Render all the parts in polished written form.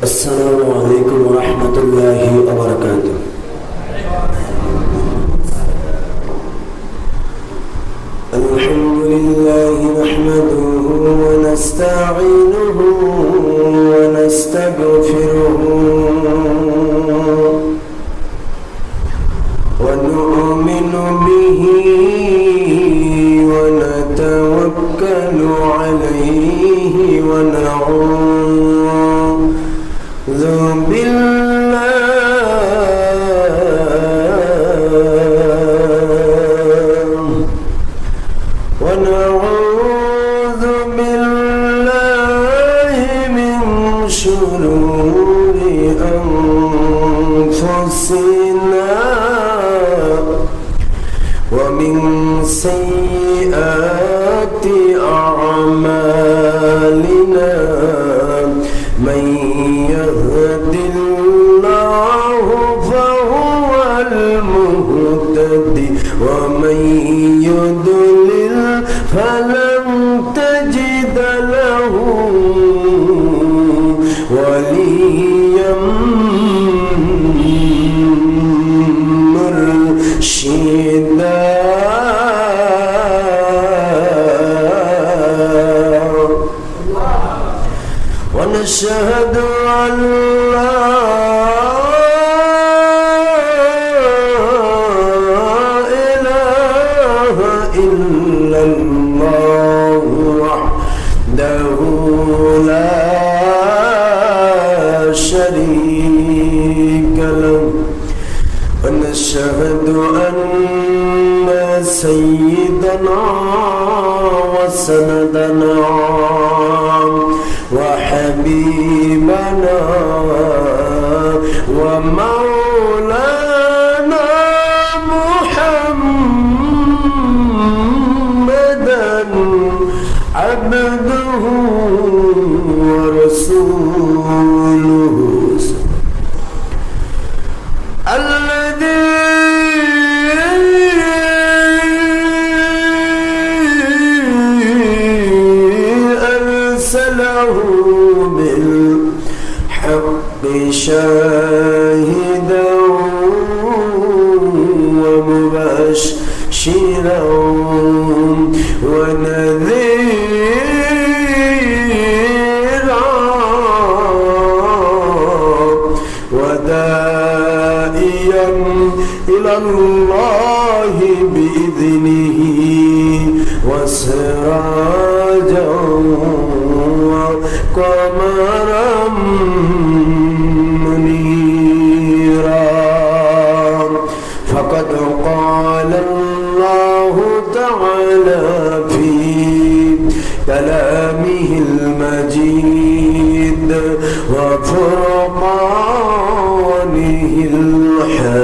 السلام عليكم ورحمة الله وبركاته. الحمد لله نحمده ونستعينه ونستغفره ونؤمن به ونتوكل عليه ونعوذ بالله من شرور أنفسنا ومن سيئات أعمالنا من يهد الله فهو المهتدي ومن يضلل فلن تجد له وليا مرشدا. ونشهد أن لا إله إلا الله وحده لا شريك له ونشهد أن سيدنا وسندنا وحبيبنا ومولانا محمدا عبده ورسوله الذي أرسله بالحق شاهدا ومبشرا ونذيرا وداعيا إلى الله بإذنه وسراجا وقمرا منيرا. فقد قال الله تعالى في كلامه المجيد وفرقانه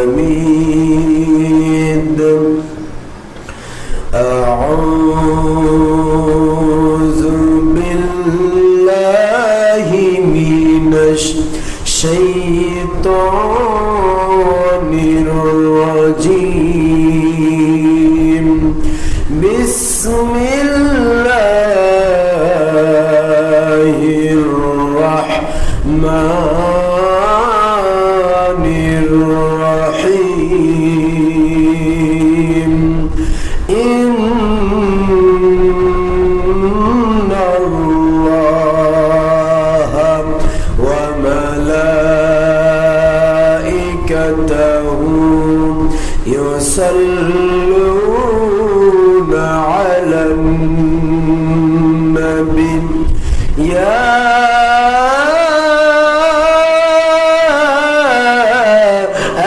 الحميد: أعوذ بالله من الشيطان الرجيم. بسم الله الرحمن الرحيم. إن الله وملائكته يصلون على النبي يا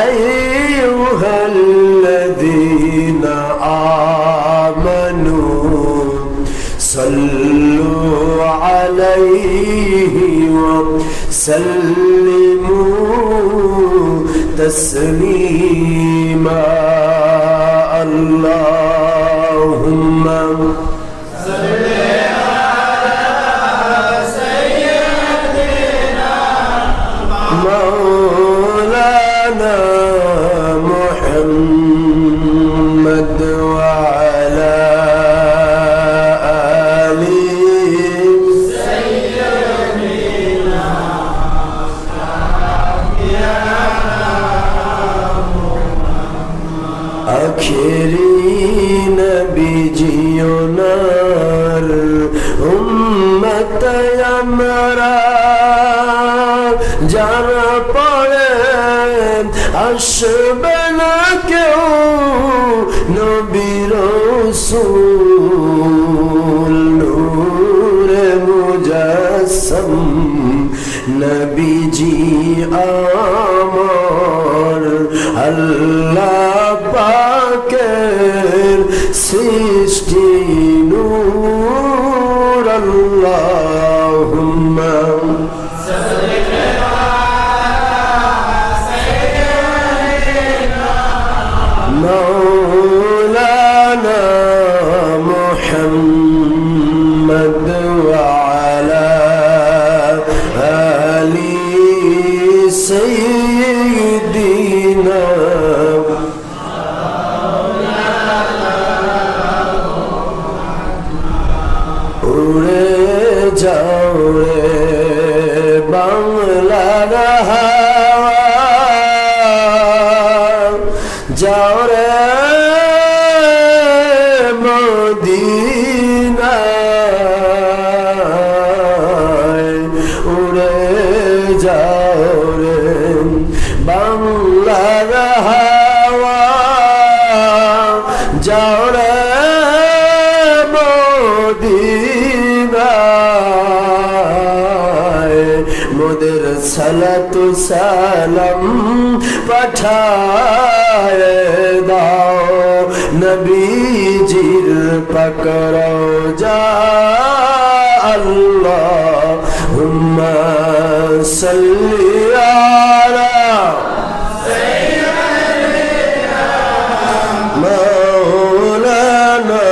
أيها الذين آمنوا صلوا عليه وسلموا تسليما. اللهم صل على سيدنا مولانا محمد وعلى آله سيدنا আখেরি নবীজি ওনার উম্মত আমরা যারা পড়ে আসবে না কেউ নবী রাসূল নূরে মুজাসসাম নবীজি আমার আল্লাহ পাকের সৃষ্টি নূর আল্লাহুম্মা مولانا محمد وعلى آل سيدنا উড়ে যাও রে বাংলার হাওয়া যাও রে মদিনায় উড়ে যাও রে বাংলার হাওয়া যাও রে মদিনায় মোদের সালাতু সালাম পাঠায় দাও নবীজির পাক রওজা আল্লাহুম্মা সাল্লি আলা মাওলানা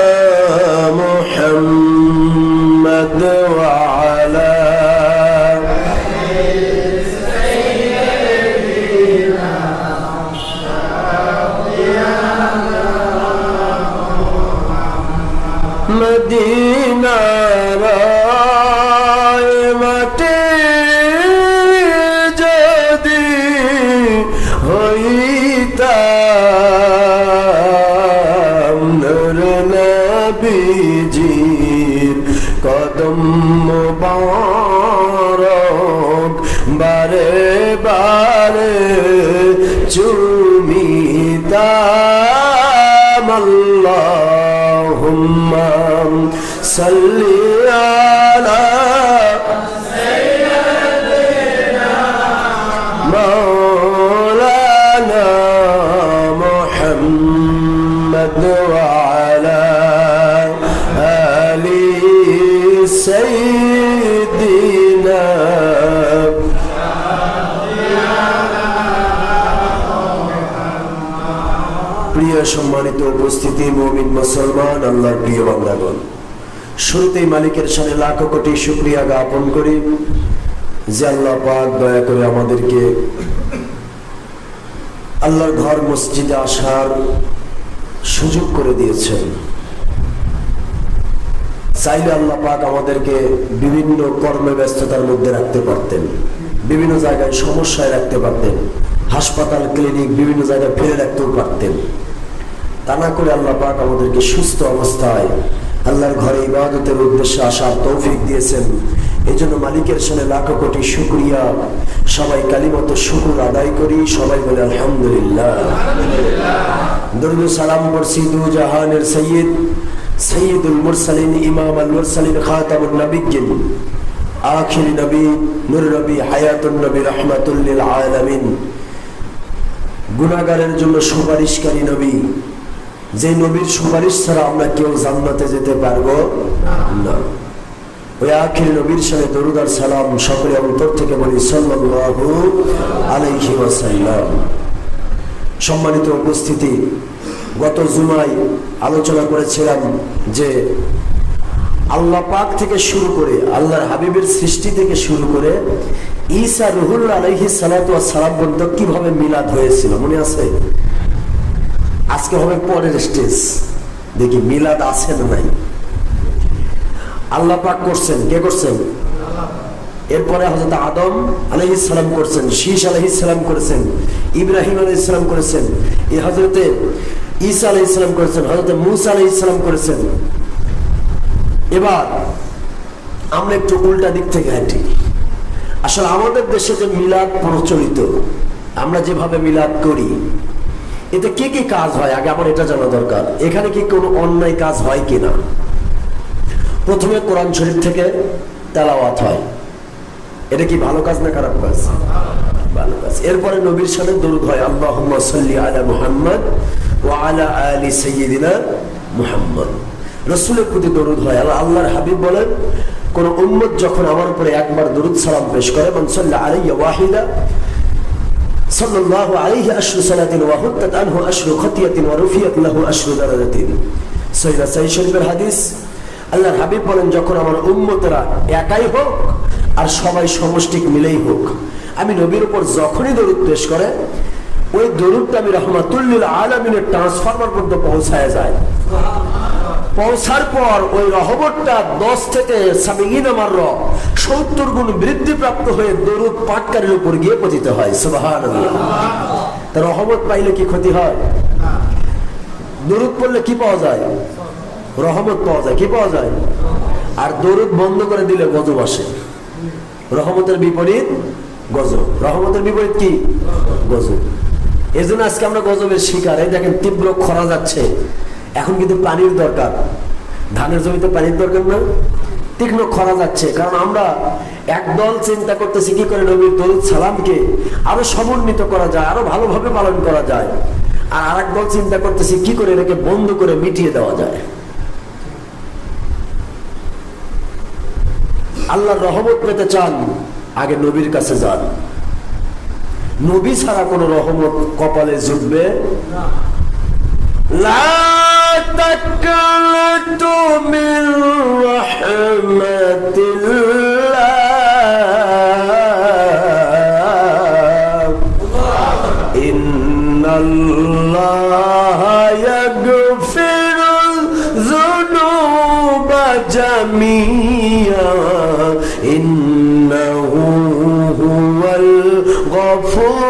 মুহাম্মদ ওয়া আলা মদিনার মাটি যদি হইতাম নূর নবীজির কদম মুবারক বারে বারে চুমিতাম আল্লাহুম্মা সাল্লি আলা সাইয়্যিদিনা মাওলানা মুহাম্মদ ওয়া আলা আলি সাইয়্যিদিনা প্রিয় সম্মানিত উপস্থিতি মুমিন মুসলমান আল্লাহর প্রিয় বান্দাগণ, শুরুতেই মালিকের সামনে লাখো কোটি শুকরিয়া জ্ঞাপন করি যে আল্লাহ পাক দয়া করে আমাদেরকে আল্লাহর ঘর মসজিদে আসার সুযোগ করে দিয়েছেন। চাইলে আল্লাহ পাক আমাদেরকে বিভিন্ন কর্মে ব্যস্ততার মধ্যে রাখতে পারতেন, বিভিন্ন জায়গায় সমস্যায় রাখতে পারতেন, হাসপাতাল ক্লিনিক বিভিন্ন জায়গায় ফেলে রাখতেও পারতেন। তা না করে আল্লাহ পাক আমাদেরকে সুস্থ অবস্থায় আল্লাহর ঘরে ইবাদতের উদ্দেশ্যে আসার তৌফিক দিয়েছেন। এই জন্য মালিকের সামনে লাখো কোটি শুকরিয়া। সবাই কালিমত শুকর আদায় করি, সবাই বলে আলহামদুলিল্লাহ। দরুদ সালাম পড়ছি দু জাহানের সৈয়দ সৈয়দুল মুরসালিন ইমাম আল মুরসালিন খাতামুন নবিয়্যিন আখির নবী নূর নবী হায়াতুন নবী রাহমাতুল লিল আলামিন, গুনাহগারের জন্য সুপারিশকারী নবী, যে নবীর সুপারিশ ছাড়া আমরা কেউ জান্নাতে যেতে পারবো না। ওই আখির নবীর সাথে দরুদ আর সালাম সকলে অন্তর থেকে বলি সাল্লাল্লাহু আলাইহি ওয়াসাল্লাম। সম্মানিত উপস্থিতি, গত জুমায় আলোচনা করেছিলাম যে আল্লাহ পাক থেকে শুরু করে আল্লাহর হাবিবের সৃষ্টি থেকে শুরু করে ঈসা রুহুল্লাহ আলাইহিস সালাতু ওয়াস সালাম পর্যন্ত কিভাবে মিলাদ হয়েছিল মনে আছে? আজকে হবে পরের স্টেজ, দেখি মিলাদ আছে না নাই। আল্লাহ পাক করছেন, কে করছেন? এরপরে হযরত আদম আলাইহিস সালাম করেছেন, শীশ আলাইহিস সালাম করেছেন, ইব্রাহিম আলাইহিস সালাম করেছেন, এই হযরতে ঈসা আলাইহিস সালাম করেছেন, হযরত মূসা আলাইহিস সালাম করেছেন। এবার আমরা একটু উল্টা দিক থেকে হাঁটি। আসলে আমাদের দেশে যে মিলাদ প্রচলিত, আমরা যেভাবে মিলাদ করি, এতে কি কি কাজ হয় আগে আমার এটা জানা দরকার। এখানে কি কোনো অন্যায় কাজ হয় কিনা? প্রথমে কোরআন শরীফ থেকে তেলাওয়াত হয়, এটা কি ভালো কাজ না খারাপ কাজ? ভালো কাজ। এরপরে নবীর সাথে দরুদ হয়, আল্লাহুম্মা সাল্লি আলা মুহাম্মদ ওয়া আলা আলি সাইয়্যিদিনা মুহাম্মদ। রাসূলের প্রতি দরুদ হয়। আল্লাহর হাবিব বলেন, কোন উম্মত যখন আমার উপরে একবার দরুদ সালাম পেশ করে, মান সাল্লা আলাইয়া ওয়াহিদা সাল্লাল্লাহু আলাইহি আশরু সালাতিন ওয়া হুত্তাত আনহু আশরু খাতিয়াতিন ওয়া রুফিয়াত লাহু আশরু দারাজাতিন। সহিহ শরীফের হাদিস। আল্লাহর হাবিব বলেন, যখন আমার উম্মতেরা একাই হোক আর সবাই সমষ্টিক মিলেই হোক, আমি নবীর উপর যখনই দরুদ পেশ করে, ওই দরুদটা আমি রাহমাতুল লিল আলামিনের ট্রান্সফরমার পর্যন্ত পৌঁছায় যায়। পৌঁছার পর ওই রহমতটা 10 থেকে 70 মাররা 70 গুণ বৃদ্ধি প্রাপ্ত হয়ে দরুদ পাঠকারীর উপর গিয়ে পতিত হয়। সুবহানাল্লাহ। তার রহমত পাইলে কি ক্ষতি হয়? দরুদ পড়লে কি পাওয়া যায়? রহমত পাওয়া যায়। কি পাওয়া যায়? আর দরুদ বন্ধ করে দিলে গজব আসে। রহমতের বিপরীত গজব। রহমতের বিপরীত কি? গজব। এই জন্য আজকে আমরা গজবের শিকার। এই দেখেন, তীব্র খরা যাচ্ছে, এখন কিন্তু পানির দরকার। ধানের জমিতে পানির দরকার না? তীক্ষ্ণ খরা যাচ্ছে, কারণ আমরা একদল চিন্তা করতেছি কি করে নবীর দরুদ সালামকে আরো সমন্বিত করা যায়, আরো ভালোভাবে পালন করা যায়। আর আরেক দল চিন্তা করতেছি কি করে এটাকে বন্ধ করে মিটিয়ে দেওয়া যায়। আল্লাহর রহমত পেতে চান, আগে নবীর কাছে যান। নবী ছাড়া কোন রহমত কপালে জুটবে না। لا تقنط من رحمة الله إن الله يغفر الذنوب جميعا إنه هو الغفور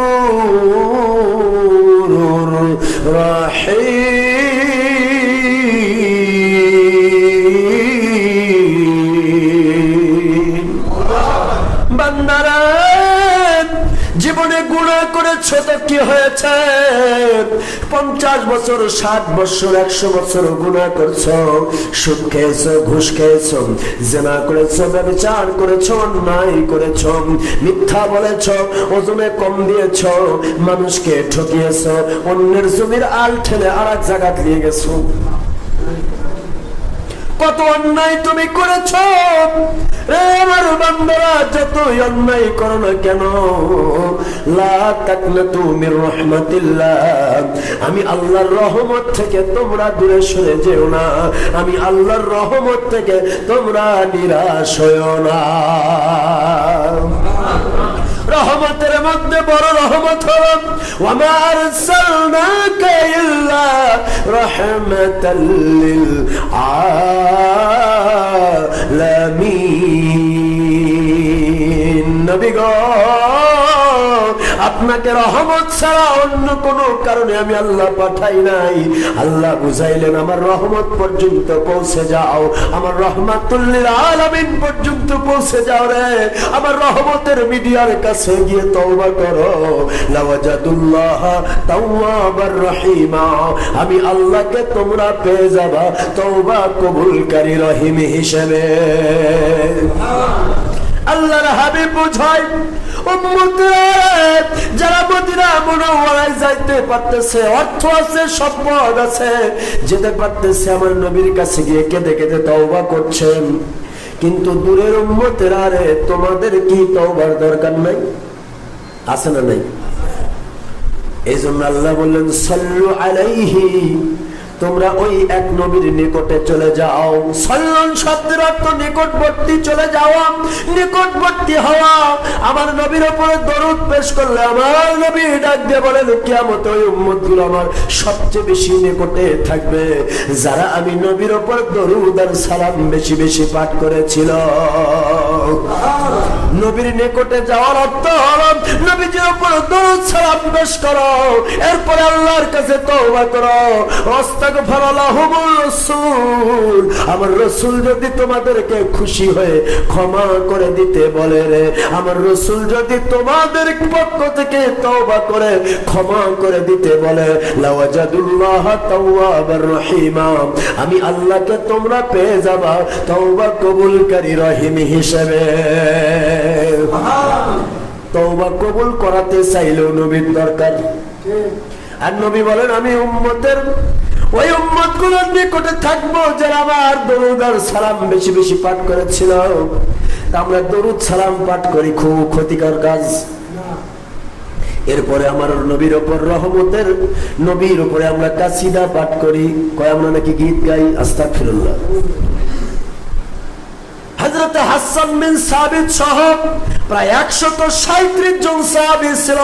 الرحيم। জীবনে গুনাহ করেছো তো কি হয়েছে? 50 বছর, 60 বছর, 100 বছর গুনাহ করছো, সুদ খেয়েছো, ঘুষ খেয়েছো, জিনা করেছো, ব্যভিচার করেছো, অন্যায় করেছো, মিথ্যা বলেছো, ওজনে কম দিয়েছো, মানুষকে ঠকিয়েছো, অন্যের জমির আল ঠেলে আরেক জায়গায় নিয়ে গেছো। কত অন্যায় তুমি করেছো। আমার বান্দারা, যতই অন্যায় করো না কেন, লা তাকনাতু মির রাহমাতিল্লাহ, আমি আল্লাহর রহমত থেকে তোমরা দূরে সরে যেও না। আমি আল্লাহর রহমত থেকে তোমরা নিরাশ হয়ো না। রহমতের মধ্যে বড় রহমত হলো, ওয়ামা আরসালনাকা ইল্লা রাহমাতাল লিল আলামিন। নবী গো, আপনাকে রহমত ছাড়া অন্য কোন কারণে আমি আল্লাহ পাঠাই নাই। আল্লাহ বুঝাইলেন, আমার রহমত পর্যন্ত পৌঁছে যাও, আমার রহমাতুল লিল আলামিন পর্যন্ত পৌঁছে যাও রে। আমার রহমতের মিডিয়ার কাছে গিয়ে তওবা করো, লাওয়াজাদুল্লাহ তাওয়াবার রহিমা, আমি আল্লাহকে তোমরা পেয়ে যাবা তওবা কবুলকারী রহিম হিসেবে। আল্লাহর হাবিব বুঝায়, উম্মতরা যারা মদিনা মুনাওয়ারায় যাইতে পারতেছে, অর্থ আছে, সম্পদ আছে, যেতে পারতেছে, আমার নবীর কাছে গিয়ে কেঁদে কেঁদে তওবা করছেন। কিন্তু দূরের উম্মতেরা, রে তোমাদের কি তওবার দরকার নাই? আছে না নাই? এই জন্য আল্লাহ বললেন, সাল্লু আলাইহি, তোমরা ওই এক নবীর নিকটে চলে যাও। সাল্লান শব্দের অর্থ নিকটবর্তী, চলে যাওয়া, নিকটবর্তী হওয়া। আমার নবীর উপরে দরুদ পেশ করলে আমার নবী ডাক দিয়ে বলেন, কিয়ামতে ওই উম্মতগুলো আমার সবচেয়ে বেশি নিকটে থাকবে যারা আমি নবীর উপর দরুদ আর সালাম বেশি বেশি পাঠ করেছিল। নবীর নিকটে যাওয়ার অর্থ হলো নবীজির উপর দরুদ সালাম পেশ করো, এরপরে আল্লাহর কাছে তওবা করো। আস্তাগফিরুল্লাহুর রাসূল, আমার রাসূল যদি তোমাদেরকে খুশি হয়ে ক্ষমা করে দিতে বলে রে, আমার রাসূল যদি তোমাদের পক্ষ থেকে তওবা করে ক্ষমা করে দিতে বলে, লাওয়াজাদুল্লাহ তাওয়াবার রহিমা, আমি আল্লাহকে তোমরা পেয়ে যাবা তওবা কবুলকারী রহিম হিসেবে। তওবা কবুল করাতে চাইলেও নবীর দরকার। আর নবী বলেন, আমি উম্মতের ওই উম্মতগুলোর নিকটে থাকবো যারা আমার দরুদ আর সালাম বেশি বেশি পাঠ করেছিল। আমরা দরুদ সালাম পাঠ করি, খুব ক্ষতিকর কাজ। এরপরে আমার নবীর উপর রহমতের নবীর উপরে আমরা কাসিদা পাঠ করি, কয় আমরা নাকি গীত গাই। আস্তাগফিরুল্লাহ। হযরত হাসান বিন সাবিত সহ প্রায় 137 জন সাহাবী ছিল।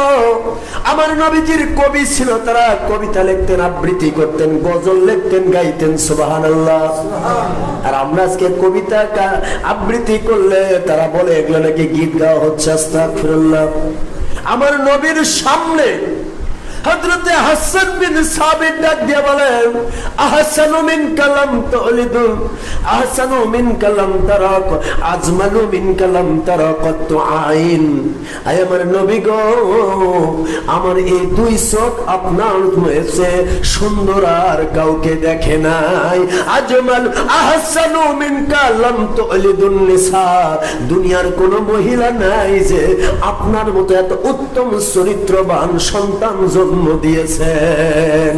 আমার নবীজির কবি ছিল, তারা কবিতা লিখতেন, আবৃত্তি করতেন, গজল লিখতেন, গাইতেন। সুবহানাল্লাহ। আর আমরা আজকে কবিতা আবৃত্তি করলে তারা বলে এগুলো নাকি গীত গাওয়া হচ্ছে। আস্তাগফিরুল্লাহ। আমার নবীর সামনে হযরত হাসান বিন সাবিত ডাক দিয়ে বলেন, আহসানু মিন কালাম তুলিদু, আহসানু মিন কালাম তারাক, আজমালু মিন কালাম তারাকাত আইন। আয় আমার নবী গো, আমার এই দুই চোখ আপনার হয়েছে সুন্দর আর কাউকে দেখে নাই। আজমাল আহসানু মিন কালাম তুলিদুন নিসা, দুনিয়ার কোন মহিলা নাই যে আপনার মতো এত উত্তম চরিত্রবান সন্তান জন্ম দিয়েছেন।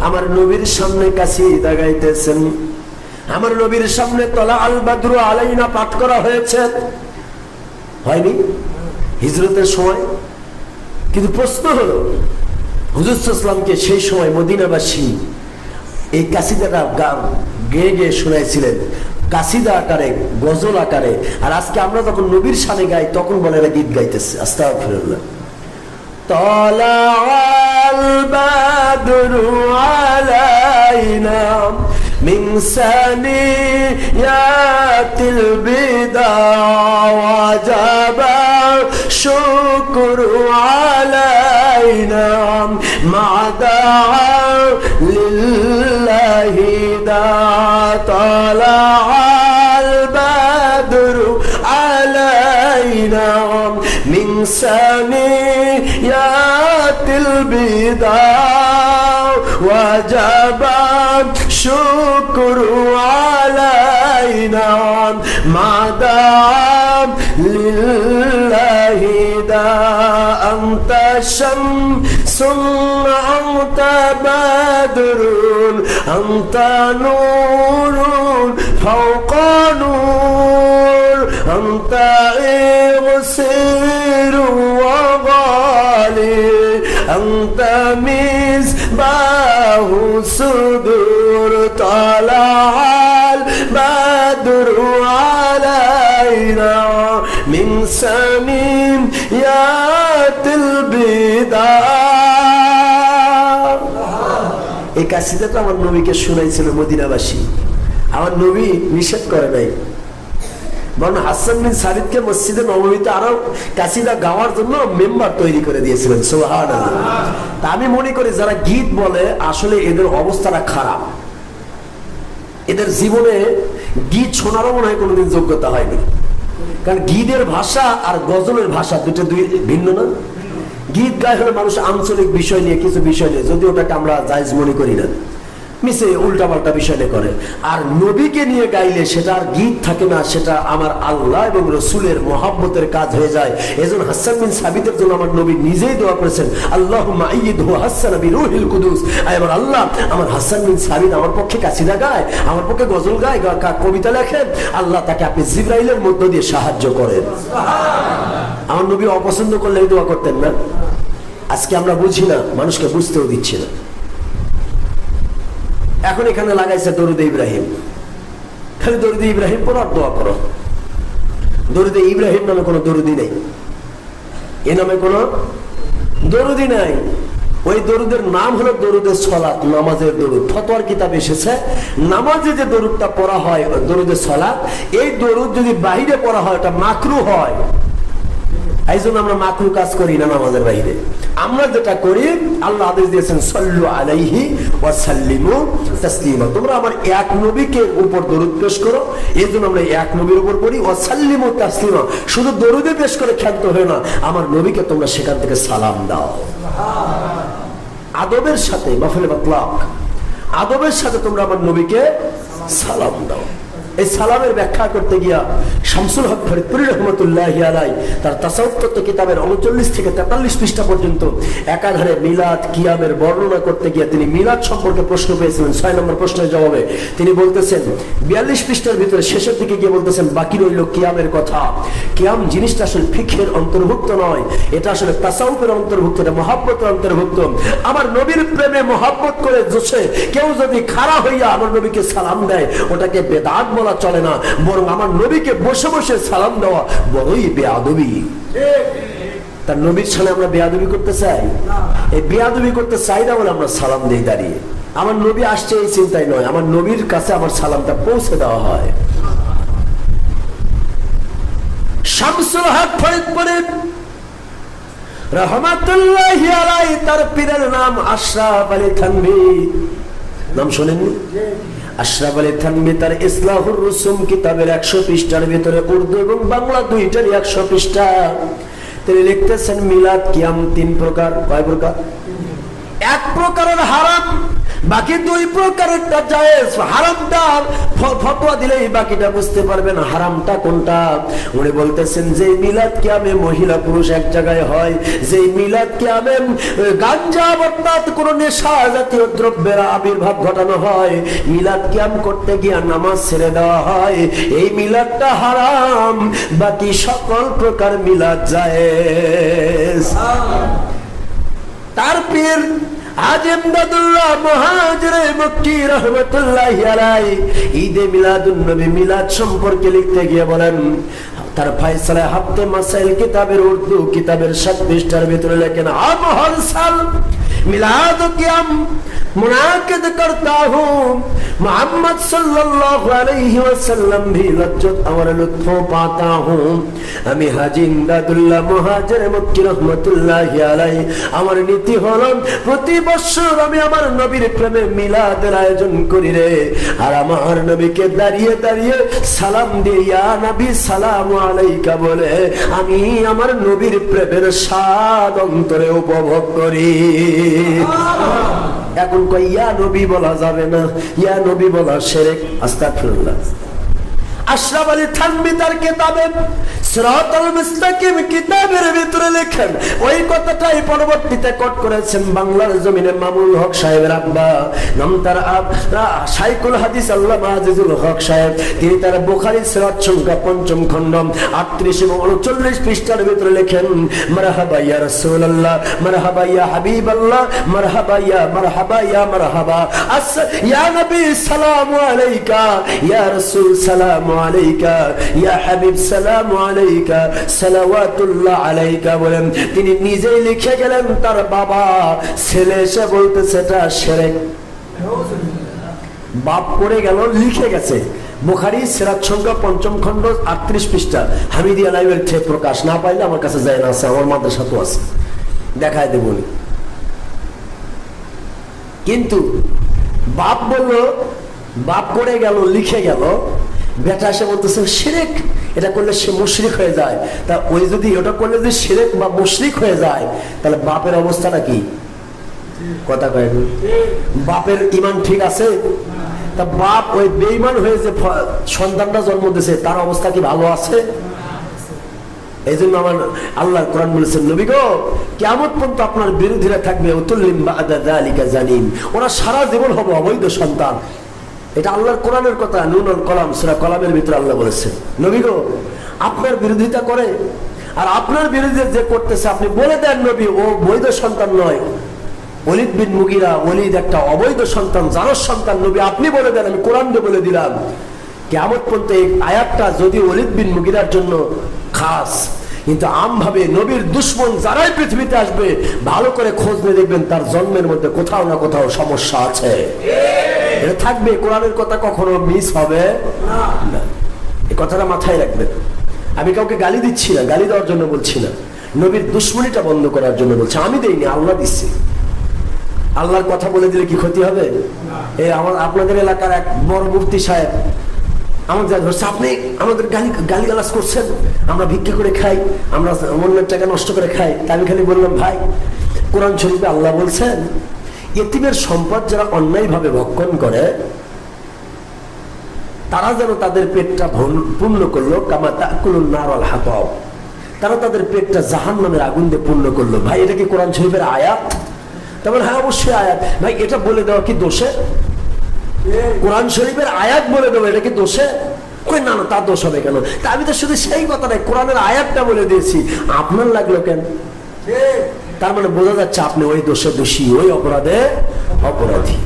আমার নবীর সামনে কাসিদা গাইতেছেন, আমার নবীর সামনে তলা আল বাদরু আলাইনা পাঠ করা হয়েছে, হয়নি হিজরতের সময়। কিন্তু প্রশ্ন হলো, হুজুর সাল্লাল্লাহু আলাইহি ওয়াসাল্লামকে সেই সময় মদিনাবাসী এই কাসিদাটা গেয়ে গেয়ে শোনাইছিলেন, কাসিদা আকারে, গজল আকারে। আর আজকে আমরা যখন নবীর শানে গাই তখন বলে এরা গীত গাইতেছে। আস্তাগফিরুল্লাহ। طلع البدر علينا من ثنيات البدع وجب الشكر علينا مع دعاء لله دا طلع البدر علينا من ثنيات البدع وجب الشكر علينا ما دام لله دا أنت شمس أنت بدر أنت نور فوق نور أنت إغسر وغالي أنت مصباح الصدور طلع البدر علينا من ثنيات البدع। এই কাসিদাটা আমার নবীকে শোনাইছিল মদিনাবাসী। আমার নবী নিষেধ করে নাই, বরং হাসান বিন সাবিতকে মসজিদে নববীতে আরো কাসিদা গাওয়ার জন্য মেম্বার তৈরি করে দিয়েছিলেন। সুবহানাল্লাহ। তা আমি মনে করি যারা গীত বলে আসলে এদের অবস্থাটা খারাপ, এদের জীবনে গীত শোনারও মনে হয় কোনোদিন যোগ্যতা হয়নি। কারণ গীতের ভাষা আর গজলের ভাষা দুটো দুই ভিন্ন না। গীত গায় হলে মানুষ আঞ্চলিক বিষয় নিয়ে কিছু বিষয় নিয়ে, যদি ওটাকে আমরা জায়েজ মনে করি না, মিশে উল্টা পাল্টা বিষয় করে। আর নবীকে নিয়ে গাইলে সেটা আর গীত থাকে না, সেটা আমার আল্লাহ এবং রসুলের মহাব্বতের কাজ হয়ে যায়। এজন্য হাসান বিন সাবিতের জন্য আমার নবী নিজেই দোয়া করেছেন, আল্লাহুম্মা আইয়িদহু হাসান বিরূহিল কুদুস। আমার আল্লাহ, আমার হাসান বিন সাবিত আমার পক্ষে কাসিদা গায়, আমার পক্ষে গজল গায়, কবিতা লেখেন, আল্লাহ তাকে আপনি জিবরাইলের মধ্য দিয়ে সাহায্য করেন। আমার নবী অপছন্দ করলে এই দোয়া করতেন না। আজকে আমরা বুঝি না, মানুষকে বুঝতেও দিচ্ছি না। এখন এখানে লাগাইছে দরুদে ইব্রাহিম, খালি দরুদে ইব্রাহিম পড়ো আর দোয়া করো। দরুদে ইব্রাহিম নামে কোনো দরুদি নেই, এ নামে কোনো দরুদি নাই। ওই দরুদের নাম হলো দরুদের সলাত, নামাজের দরুদ। ফতোয়ার কিতাব এসেছে নামাজে যে দরুদটা পড়া হয় দরুদের সলাত, এই দরুদ যদি বাহিরে পড়া হয় এটা মাকরু হয়। এই জন্য আমরা মাকরু কাজ করি না নামাজের বাহিরে। আমরা যেটা করি, আল্লাহ আদেশ দিয়েছেন সাল্লু আলাইহি ওয়া সাল্লিমু তাসলিমা, তোমরা আমার এক নবীকে উপর দরুদ পেশ করো। এই জন্য আমরা এক নবীর উপর পড়ি ওয়া সাল্লিমু তাসলিমা। শুধু দরুদে পেশ করে ক্ষান্ত হয় না, আমার নবীকে তোমরা সেখান থেকে সালাম দাও। আদবের সাথে মাফলে বাতলাক, আদবের সাথে তোমরা আমার নবীকে সালাম দাও। এই সালামের ব্যাখ্যা করতে গিয়া শামসুল হক ফরিদপুরি রহমতুল্লাহি আলাইহি তার তাসাউফ তত্ত্ব কিতাবের 39 থেকে 43 পৃষ্ঠা পর্যন্ত একাধারে মিলাদ কিয়ামের বর্ণনা করতে গিয়ে তিনি মিলাদ সম্পর্কে প্রশ্ন পেয়েছিলেন। 6 নম্বর প্রশ্নের জবাবে তিনি বলতেছেন 42 পৃষ্ঠার ভিতরে শেষের দিকে গিয়ে বলতেছেন বাকি রইল কিয়ামের কথা। কিয়াম জিনিসটা আসলে ফিকহের অন্তর্ভুক্ত নয়, এটা আসলে তাসাউফের অন্তর্ভুক্ত, এটা মহব্বতের অন্তর্ভুক্ত। আমার নবীর প্রেমে মহব্বত করে জোশে কেউ যদি খাড়া হইয়া আমার নবীকে সালাম দেয়, ওটাকে বেদাত বলা চলে না, বরং আমার নবীকে বসে বসে সালাম দেওয়া বড়ই বেয়াদবি। তার নবীর সামনে আমরা বেয়াদবি করতে চাই? এই বেয়াদবি করতে চাই না বলে আমরা সালাম দেই দাঁড়িয়ে। আমার নবী আসছে এই চিন্তায় নয়, আমার নবীর কাছে আমার সালামটা পৌঁছে দেওয়া হয়। শামসুল হক ফরিদপুরি রহমাতুল্লাহি আলাইহি তার পীরের নাম আশরাফ আলী থানভী, নাম শোনেননি? আশরাফ আলী থানভী তার ইসলাহুর রুসুম কিতাবের 100 পৃষ্ঠার ভিতরে উর্দু এবং বাংলা দুইটারই 100 পৃষ্ঠা তিনি লিখতেছেন মিলাদ কিয়াম 3 প্রকার। কয় প্রকার? এক প্রকারের হারাম, বাকি 2 প্রকারেরটা জায়েজ। হারামটা ফতোয়া দিলেই বাকিটা বুঝতে পারবেন হারামটা কোনটা। উনি বলতেছেন যে মিলাদ কিয়ামে মহিলা পুরুষ এক জায়গায় হয়, যে মিলাদ কিয়ামে গাঞ্জা অর্থাৎ কোন নেশা জাতীয় দ্রব্যের আবির্ভাব ঘটানো হয়, মিলাদ কিয়াম করতে গিয়ে নামাজ ছেড়ে দেওয়া হয়, এই মিলাদটা হারাম, বাকি সকল প্রকার মিলাদ জায়েজ। তার পীর আজম দাদুল্লাহ মুহাজিরে মক্কি রহমাতুল্লাহি আলাইহি ঈদে মিলাদুন নবী মিলাদ সম্পর্কে লিখতে গিয়ে বলেন, তার ফায়সালা হাফতে মাসাইল কিতাবের উর্দু কিতাবের 7 পৃষ্ঠার ভিতরে লেখেন আম হর সাল मिलाद कियाम मुनाकिद करता हूँ मोहम्मद सल्लल्लाहु अलैहि वसल्लम भी लज्जत और लुत्फ पाता हूँ। আমি হাজী ইমদাদুল্লাহ মুহাজির মক্কি রহমাতুল্লাহি আলাইহি আমার নীতি হলো প্রতি বছর আমি আমার নবীর প্রেমে মিলাদের আয়োজন করি রে, আর আমার নবীকে দাঁড়িয়ে দাঁড়িয়ে সালাম দিয়ে ইয়া নবী সালামু আলাইকা বলে আমি আমার নবীর প্রেমের স্বাদ অন্তরে উপভোগ করি। এখন কই ইয়া নবী বলা যাবে না, ইয়া নবী বলা শিরক। আস্তাগফিরুল্লাহ। আশরাফ আলী থানভী তার কিতাবে সিরাতুল মুস্তাকিম কিতাবের ভিতরে লেখেন, ওই কথাটাই পরবর্তীতে কোট করেছেন বাংলার জমিনে মামুনুল হক সাহেবের আব্বা, নাম তার শাইখুল হাদিস আল্লামা আজিজুল হক সাহেব। তিনি তার বুখারী সিরাত সংখ্যা 5ম খণ্ড 38 এবং 39 পৃষ্ঠার ভিতরে লেখেন, মারহাবা ইয়া রাসূলুল্লাহ, মারহাবা ইয়া হাবিবাল্লাহ, মারহাবা ইয়া মারহাবা ইয়া নবী সালামু আলাইকা, ইয়া রাসূল সালামু আলাইকা, ইয়া হাবিব সালামু আলাইকা, সালাওয়াতুল্লাহ আলাইকা বলেন তিনি নিজেই লিখে গেলেন। তার বাবা ছেলে এসে বলতেছে এটা শিরক। বাপ পড়ে গেল, লিখে গেছে বুখারী সিরাত সংখ্যা 5ম খণ্ড 38 পৃষ্ঠা, হামিদিয়া লাইব্রেরি থেকে প্রকাশ। না পাইলে আমার কাছে যায় না, আছে আমার মাদ্রাসাতেও আছে, দেখায় দেব। কিন্তু বাপ বলল, বাপ পড়ে গেল, লিখে গেল, বেটা এসে বলতেছে শিরক, এটা করলে সে মুশরিক হয়ে যায়। তা ওই যদি ওটা করলে যদি শিরক বা মুশরিক হয়ে যায়, তাহলে বাপের অবস্থাটা কি? কথা কয়, বাপের ঈমান ঠিক আছে? তা বাপ ওই বেঈমান হয়ে যে সন্তানটা জন্ম দিয়েছে তার অবস্থা কি ভালো আছে? এই জন্য আমার আল্লাহ কোরআন বলেছেন, নবী গো কিয়ামত পর্যন্ত আপনার বিরোধীরা থাকবে উতুল্লিম বা'দা যালিকা জানিম, ওরা সারা জীবন হবে অবৈধ সন্তান। এটা আল্লাহর কোরআনের কথা, নুনুল কলাম সূরা কলামের ভিতরে আল্লাহ বলেছেন, নবী গো আপনার বিরোধিতা করে আর আপনার বিরোধিতা যে করতেছে আপনি বলে দেন নবী ও বৈধ সন্তান নয়, ওলীদ বিন মুগীরা, ওলীদ একটা অবৈধ সন্তান, জারজ সন্তান। নবী আপনি বলে দেন, আমি কোরআন দিয়ে বলে দিলাম, কিয়ামত পর্যন্ত এই আয়াতটা যদি ওলীদ বিন মুগীরার জন্য খাস, কিন্তু আমভাবে নবীর দুশমন যারাই পৃথিবীতে আসবে ভালো করে খোঁজ নিয়ে দেখবেন তার জন্মের মধ্যে কোথাও না কোথাও সমস্যা আছে। এটা থাকবে, কোরআনের কথা কখনো মিস হবে না। এই কথাটা মাথায় রাখবেন। আমি কাউকে গালি দিচ্ছি না, গালি দেওয়ার জন্য বলছি না, নবীর দুশমনিটা বন্ধ করার জন্য বলছি। আমি দেইনি, আল্লাহ দিচ্ছি। আল্লাহর কথা বলে দিলে কি ক্ষতি হবে? এই আপনাদের এলাকার এক বড় মুফতি সাহেব আমাদের ধরছে, আপনি আমাদের গালিগালাজ করছেন, আমরা ভিক্ষা করে খাই, আমরা অন্যের টাকা নষ্ট করে খাই। তা আমি খালি বললাম, ভাই কোরআন শরীফে আল্লাহ বলছেন ইতিমের সম্পদ যারা অন্যায়ভাবে ভক্ষণ করে তারা যেন তাদের পেটটা পূর্ণ করলো, কামা তাকুলুন নারুল হাতাব, তারা তাদের পেটটা জাহান্নামের আগুন দিয়ে পূর্ণ করলো। ভাই এটা কি কোরআন শরীফের আয়াত? তারপরে হ্যাঁ অবশ্যই আয়াত। ভাই এটা বলে দেওয়া কি দোষে? কোরআন শরীফের আয়াত বলে দেবো, এটা কি দোষে? কই না না, তার দোষ হবে কেন? তা আমি তো শুধু সেই কথাটাই কোরআনের আয়াতটা বলে দিয়েছি, আপনার লাগলো কেন? তার মানে বোঝা যাচ্ছে আপনি ওই দোষে দোষী, ওই অপরাধে অপরাধী।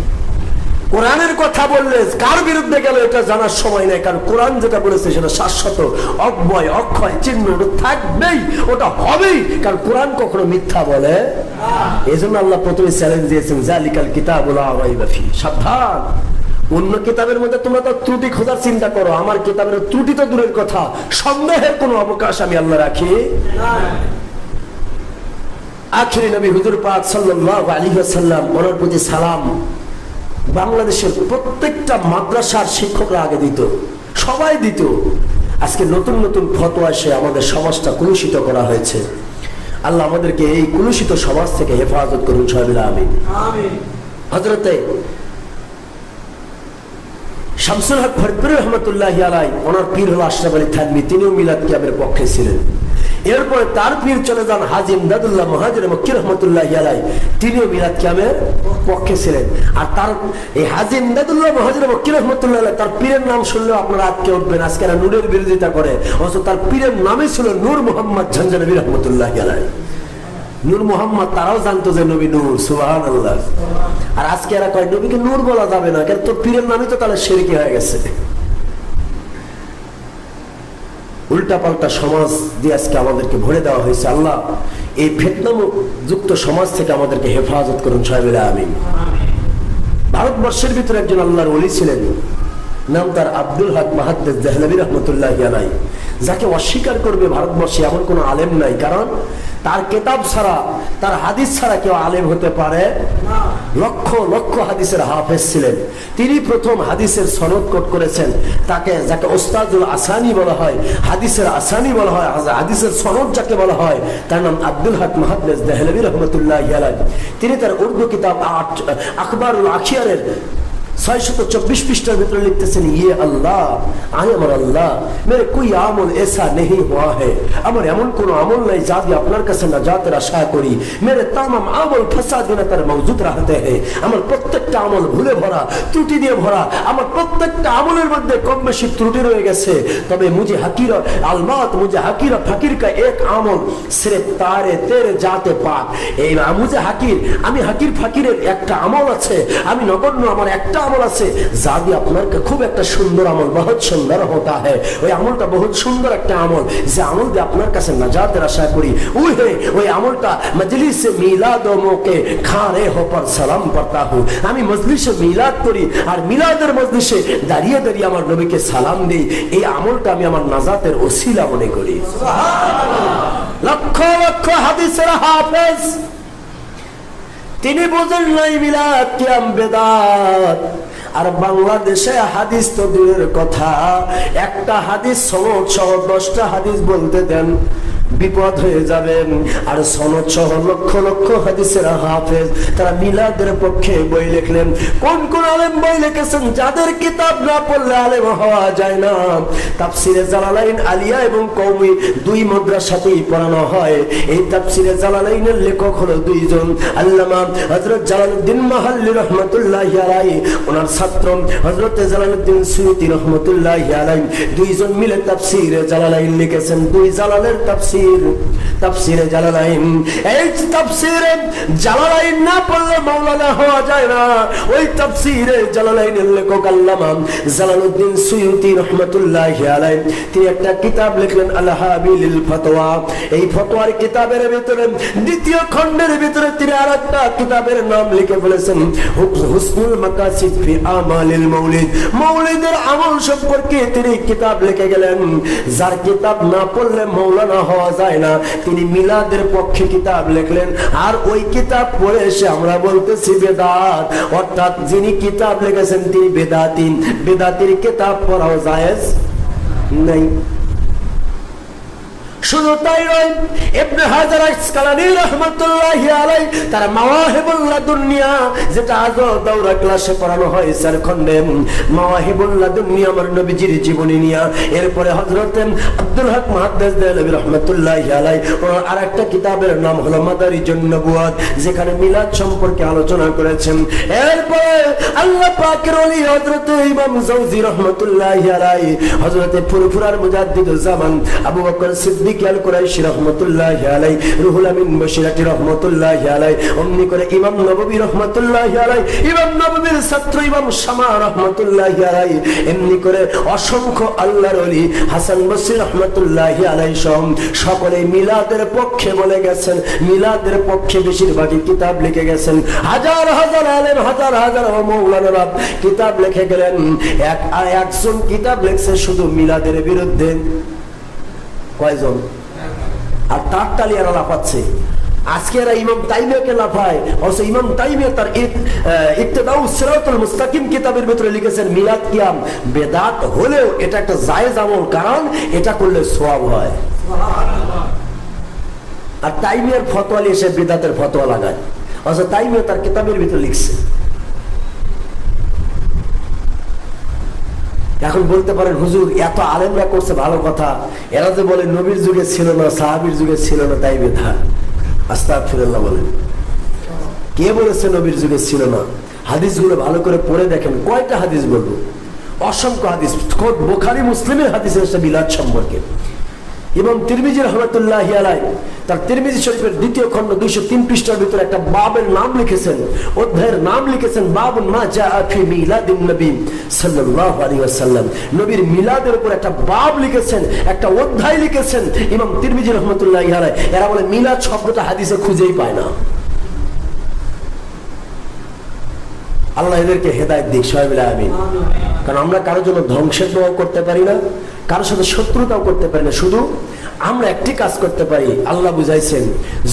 কোরআনের কথা বললে কার বিরুদ্ধে গেল এটা জানার সময় নেই, কারণ কোরআন যেটা বলেছে সেটা শাশ্বত, অব্যয়, অক্ষয়, চিহ্ন, ওটা থাকবেই, ওটা হবেই, কারণ কোরআন কখনো মিথ্যা বলে। এই জন্য আল্লাহ প্রথমে চ্যালেঞ্জ দিয়েছেন, যালিকাল কিতাবুল লা রাইবা ফীহি, সাবধান। অন্য কিতাবের মধ্যে তোমরা তো ত্রুটি খোঁজার চিন্তা করো, আমার কিতাবের ত্রুটি তো দূরের কথা, সন্দেহের কোনো অবকাশ আমি আল্লাহ রাখি না। আখিরি নবী হুজুর পাক সাল্লাল্লাহু আলাইহি ওয়াসাল্লাম, ওনার প্রতি সালাম বাংলাদেশের প্রত্যেকটা মাদ্রাসার শিক্ষকরা আগে দিত, সবাই দিত। আজকে নতুন নতুন ফতোয়া এসে আমাদের সমাজটা কলুষিত করা হয়েছে। আল্লাহ আমাদেরকে এই কলুষিত সমাজ থেকে হেফাজত করুন, সবাই বলে আমিন। হযরতে শামসুল হক ফরিদপুর রহমতুল্লাহি আলাইহি, ওনার পীর হলো আশরাফ আলী থানভী, তিনিও মিলাদ কিয়ামের পক্ষে ছিলেন। এরপরে তার পীর চলে যান হাজী ইমদাদুল্লাহ মুহাজির মক্কি রহমতুল্লাহি আলাইহি, তিনিও মিলাদ কিয়ামের পক্ষে ছিলেন। আর তার এই হাজী ইমদাদুল্লাহ মুহাজির মক্কি রহমতুল্লাহি আলাইহি, তার পীরের নাম শুনলেও আপনারা আটকে উঠবেন। আজকে এরা নূরের বিরোধিতা করে, অথচ তার পীরের নামই ছিল নূর মুহাম্মদ ঝঞ্ঝানবী রহমতুল্লাহি আলাইহি। নূর মুহাম্মদ, তারাও জানতো যে নবী নূর, সুবহানাল্লাহ। আর আজকে এরা কয় নবীকে নূর বলা যাবে না, কারণ তোর পীরের নামই তো তাহলে শিরকি হয়ে গেছে। উল্টা পাল্টা সমাজ দিয়ে আজকে আমাদেরকে ভরে দেওয়া হয়েছে। আল্লাহ এই ফিতনাযুক্ত সমাজ থেকে আমাদেরকে হেফাজত করুন, সবাই বলে আমিন। ভারতবর্ষের ভিতরে একজন আল্লাহর ওলি ছিলেন, নাম তার আব্দুল হক মুহাদ্দিস দেহলভী রাহমাতুল্লাহি আলাইহি, যাকে অস্বীকার করবে ভারতবর্ষে এমন কোন আলেম নাই, কারণ তার কিতাব ছাড়া, তার হাদিস ছাড়া কেউ আলেম হতে পারে না। লক্ষ লক্ষ হাদিসের হাফেজ ছিলেন তিনি। প্রথম হাদিসের সনদ কোট করেছেন, তাকে যাকে ওস্তাদুল আসানি বলা হয়, হাদিসের আসানি বলা হয়, হাদিসের সনদ যাকে বলা হয়, তার নাম আব্দুল হক মুহাদ্দিস দেহলভী রাহমাতুল্লাহি আলাইহি। তিনি তার উর্দু কিতাব আখবারুল আখিয়ারের 624 পৃষ্ঠার ভিতরে লিখতেছেন, ইয়ে আল্লাহ, আয় আমার আল্লাহ, মেরে কোই আমল এসা নেহি হুয়া হে, আমার এমন কোন আমল নাই যা দিয়ে আপনার কাছে নাজাতের আশা করি। মেরে তামাম আমল ফাসাদিনাতার মওজুদ রাহতে হে, আমার প্রত্যেকটা আমল ভুলে ভরা, ত্রুটি দিয়ে ভরা, আমার প্রত্যেকটা আমলের মধ্যে কম বেশি ত্রুটি রয়ে গেছে। তবে মুঝে হাকিরা আলমাত, মুঝে হাকিরা ফকির কা এক আমল সিরফ তারে তেরে জাতে পাক। এই মুঝে হাকির, আমি হাকির ফকিরের একটা আমল আছে, আমি নগণ্য আমার একটা আমল আছে যা দিয়ে আপনার খুব একটা সুন্দর আমল, বহুত সুন্দর হতা है, ওই আমলটা বহুত সুন্দর একটা আমল, যে আমল দিয়ে আপনার কাছে নাজাতের আশা করি। ওই আমলটা মজলিসে মিলাদ ও মৌকে খানে হো পর সালাম পড়তা হूं, আমি মজলিসে মিলাদ করি আর মিলাদের মজলিসে দাঁড়িয়ে দাঁড়িয়ে আমার নবীকে সালাম দেই। এই আমলটা আমি আমার নাজাতের ওসিলা মনে করি। সুবহানাল্লাহ। লক্ষ লক্ষ হাদিসের হাফেজ, তিনি বোঝেন নাই মিলাদ কিয়াম বেদাত। আর বাংলাদেশে হাদিস তো দূরের কথা, একটা হাদিস সনদ সহ 10টা হাদিস বলতে দেন, বিপদ হয়ে যাবেন। আর সনদ সহ লক্ষ লক্ষ হাদিসের হাফেজ, তারা মিলাদের পক্ষে বই লিখলেন। কোন কোন আলেম বই লিখেছেন যাদের কিতাব না পড়লে আলেম হওয়া যায় না। তাফসিরে জালালাইন আলিয়া এবং কওমি দুই মাদ্রাসাতেই পড়ানো হয়। এই তাফসিরে জালালাইনের লেখক হলো দুইজন, আল্লামা হযরত জালালউদ্দিন মাহাল্লি রাহমাতুল্লাহি আলাইহি, ওনার ছাত্র হযরত জালালউদ্দিন সুয়ুতি রাহমাতুল্লাহি আলাইহি, দুইজন মিলে তাফসিরে জালালাইন লিখেছেন। দুই জালালের তাফসির তাফসীর, তাফসীরে জালালাইন। এই তাফসীরে জালালাইন না পড়লে মাওলানা হওয়া যায় না। ওই তাফসীরে জালালাইনের লেখক আল্লামা জালালউদ্দিন সুয়ুতি রাহমাতুল্লাহি আলাইহি তিনি একটা কিতাব লিখলেন আল-হাবিলিল ফতোয়া। এই ফতোয়ার কিতাবের ভিতরে দ্বিতীয় খণ্ডের ভিতরে তিনি আরেকটা কিতাবের নাম লিখে ফেলেছেন হুসনুল মাকাসিদ ফি আমালিল মাউলিদ। মাউলিদের আমল সম্পর্কে তিনি কিতাব লিখে গেলেন। যার কিতাব না পড়লে মাওলানা হওয়া যায় না, তিনি মিলাদের পক্ষে কিতাব লিখলেন। আর ওই কিতাব পড়ে এসে আমরা বলতেছি বেদাত, অর্থাৎ যিনি কিতাব লিখেছেন তিনি বেদাতি। বেদাতির কিতাব পড়াও জায়েজ নাই। শুধু তাই নয়, ইবনে হাজার আসকালানী রাহমাতুল্লাহি আলাইহি তার মাওয়াহিবুল লাদুনিয়া, যেটা আজও দাওরা ক্লাসে পড়ানো হয় 4 খণ্ডে, মাওয়াহিবুল লাদুনিয়া আমার নবীজির জীবনী নিয়া। এরপরে হযরত আব্দুল হক মুহাদ্দিস দেহলভী রাহমাতুল্লাহি আলাইহি ওনার আরেকটা কিতাবের নাম হলো মাদারিজুন নবুয়াত, যেখানে মিলাদ সম্পর্কে আলোচনা করেছেন। এরপরে আল্লাহ পাকের ওলি হযরত ইমাম জাওজি রাহমাতুল্লাহি আলাইহি, হযরত ফুরফুরার মুজাদ্দিদুজ জামান আবু বকর সিদ্দিক আল কুরাইশি রাহমাতুল্লাহি আলাইহি, রুহুল আমিন বশিরাতি রাহমাতুল্লাহি আলাইহি, অমনি করে ইমাম নববী রাহমাতুল্লাহি আলাইহি, ইমাম নববীর ছাত্র ইমাম শামা রাহমাতুল্লাহি আলাইহি, এমনি করে অসংখ্য আল্লাহর ওলি হাসান বসরি রাহমাতুল্লাহি আলাইহি সকলে মিলাদের পক্ষে বলে গেছেন। মিলাদের পক্ষে বেশিরভাগই কিতাব লিখে গেছেন। হাজার হাজার আলেম, হাজার হাজার মাওলানারা কিতাব লিখে গেলেন। একজন কিতাব লিখছে শুধু মিলাদের বিরুদ্ধে। কয়জন? আর তার তালি এরা লাফাচ্ছে। আজকে এরা ইমাম তাইমিয়াকে লাফায়, অথচ ইমাম তাইমিয়া তার ইক্তেদাউস সিরাতুল মুস্তাকিম কিতাবের ভিতরে লিখেছেন মিলাদ কিয়াম বেদাত হলেও এটা একটা জায়েজ আমল, কারণ এটা করলে সওয়াব হয়। আর তাইমিয়ার ফতোয়া এসে বেদাতের ফতোয়া লাগায়, অথচ তাইমিয়া তার কিতাবের ভিতরে লিখছে। এখন বলতে পারেন হুজুর এত আলেমরা করছে ভালো কথা, এরা যে বলে নবীর যুগে ছিল না, সাহাবীর যুগে ছিল না, তাই বেদা। আস্তাগফিরুল্লাহ বলেন। কে বলেছে নবীর যুগে ছিল না? হাদিসগুলো ভালো করে পড়ে দেখেন। কয়টা হাদিস বলবো? অসংখ্য হাদিস। খোদ বুখারী মুসলিমের হাদিস এসেছে মিলাদ সম্পর্কে। ইমাম তিরমিজি রাহমাতুল্লাহি আলাইহি তার তিরমিজি শরীফের 2য় খণ্ড 203 পৃষ্ঠার ভিতরে একটা বাবের নাম লিখেছেন, অধ্যায়ের নাম লিখেছেন বাবুন মা জাআ ফি মিলাদিন নবী সাল্লাল্লাহু আলাইহি ওয়াসাল্লাম। নবীর মিলাদের উপর একটা বাব লিখেছেন, একটা অধ্যায় লিখেছেন ইমাম তিরমিজি রাহমাতুল্লাহি আলাইহি। এরা বলে মিলাদ শব্দটা হাদিসে খুঁজেই পায় না। আল্লাহ এদেরকে হেদায়েত দিক, সবাই বলে আমিন। কারণ আমরা কারোর জন্য ধ্বংসের দোয়া করতে পারি না, কারোর সাথে শত্রুতাও করতে পারি না। শুধু আমরা একটি কাজ করতে পারি, আল্লাহ বুঝাইছেন,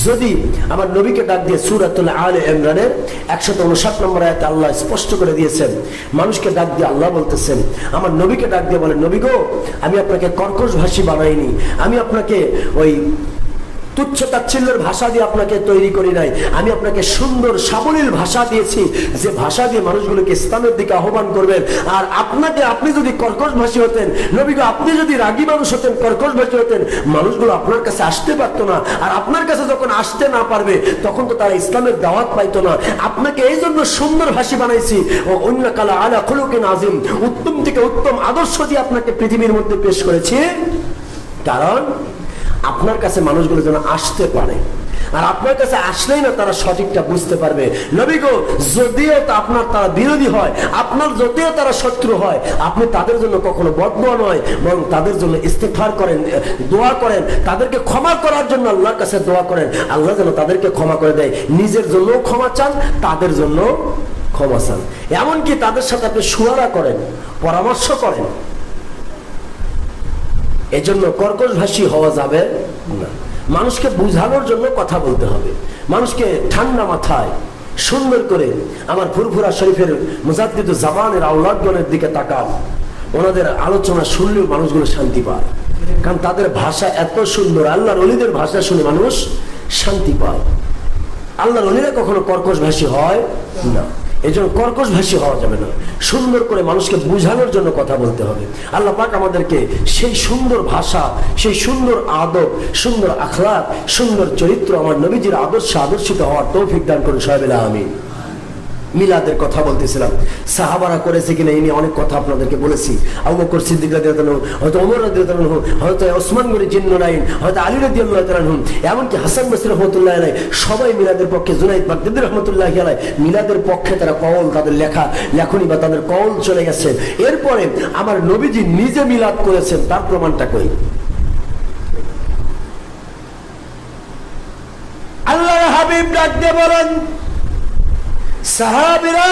যদি আমার নবীকে ডাক দিয়ে সূরাতুল আলে ইমরানের 159 নম্বর আয়াতে আল্লাহ স্পষ্ট করে দিয়েছেন, মানুষকে ডাক দিয়ে আল্লাহ বলতেছেন, আমার নবীকে ডাক দিয়ে বলেন, নবী গো, আমি আপনাকে কর্কশ ভাষী বানাইনি, আমি আপনাকে ওই তুচ্ছ তাচ্ছিল্যের ভাষা দিয়ে আপনাকে তৈরি করি নাই, আমি আপনাকে সুন্দর সাবলীল ভাষা দিয়েছি, যে ভাষা দিয়ে মানুষগুলোকে ইসলামের দিকে আহ্বান করবেন। আর আপনি যদি কর্কশ ভাষী হতেন, নবী গো, আপনি যদি রাগী মানুষ হতেন, কর্কশ ভাষী হতেন, মানুষগুলো আপনার কাছে আসতে পারতো না। আর আপনার কাছে যখন আসতে না পারবে, তখন তো তারা ইসলামের দাওয়াত পাইতো না। আপনাকে এই জন্য সুন্দর ভাষী বানাইছি, ও অন্য কালা আলা খুলুকিন আযীম, উত্তম থেকে উত্তম আদর্শ দিয়ে আপনাকে পৃথিবীর মধ্যে পেশ করেছি, কারণ আপনার কাছে মানুষগুলো যেন আসতে পারে। আর আপনার কাছে আসলেই না তারা সঠিকটা বুঝতে পারবে। নবী গো, যদিও আপনার তারা বিরোধী হয়, আপনার যদিও তারা শত্রু হয়, আপনি তাদের জন্য কখনো বদদোয়া নয়, বরং তাদের জন্য ইস্তেগফার করেন, দোয়া করেন, তাদেরকে ক্ষমা করার জন্য আল্লাহর কাছে দোয়া করেন, আল্লাহ যেন তাদেরকে ক্ষমা করে দেয়। নিজের জন্য ক্ষমা চান, তাদের জন্য ক্ষমা চান। এমনকি তাদের সাথে আপনি শুয়ারা করেন, পরামর্শ করেন। এজন্য কর্কশ ভাষী হওয়া যাবে না। মানুষকে বুঝানোর জন্য কথা বলতে হবে, মানুষকে ঠান্ডা মাথায় সুন্দর করে। আমার ফুরফুরা শরীফের মুজাদ্দিদুজ জামানের আওলাদগণের দিকে তাকান, ওনাদের আলোচনা শুনলেও মানুষগুলো শান্তি পায়, কারণ তাদের ভাষা এত সুন্দর। আল্লাহর ওলিদের ভাষা শুনে মানুষ শান্তি পায়। আল্লাহর ওলিরা কখনো কর্কশ ভাষী হয় না। এই জন্য কর্কশ ভাষী হওয়া যাবে না, সুন্দর করে মানুষকে বুঝানোর জন্য কথা বলতে হবে। আল্লাহ পাক আমাদেরকে সেই সুন্দর ভাষা, সেই সুন্দর আদব, সুন্দর আখলাক, সুন্দর চরিত্র, আমার নবীজির আদর্শে আদর্শিত হওয়ার তৌফিক দান করুন, সবাই বলে আমিন। মিলাদের কথা বলতেছিলাম, সাহাবারা করেছে কিনা এই নিয়ে অনেক কথা আপনাদেরকে বলেছি। আবু বকর সিদ্দিক রাদিয়াল্লাহু আনহু, হয়তো ওমর রাদিয়াল্লাহু আনহু, হয়তো ওসমান গনি জিন্নুরাইন, হয়তো আলী রাদিয়াল্লাহু তাআলা আনহু, এমনকি হাসান বসরি রাহমাতুল্লাহি আলাইহি সবাই মিলাদের পক্ষে, জুনাইদ বাগদাদী রাহমাতুল্লাহি আলাইহি মিলাদের পক্ষে তারা কওল, তাদের লেখনী বা তাদের কওল চলে গেছে। এরপরে আমার নবীজি নিজে মিলাদ করেছেন, তার প্রমাণটা কই? আল্লাহর হাবিব ডাক দিয়ে বলেন, সাহাবীরা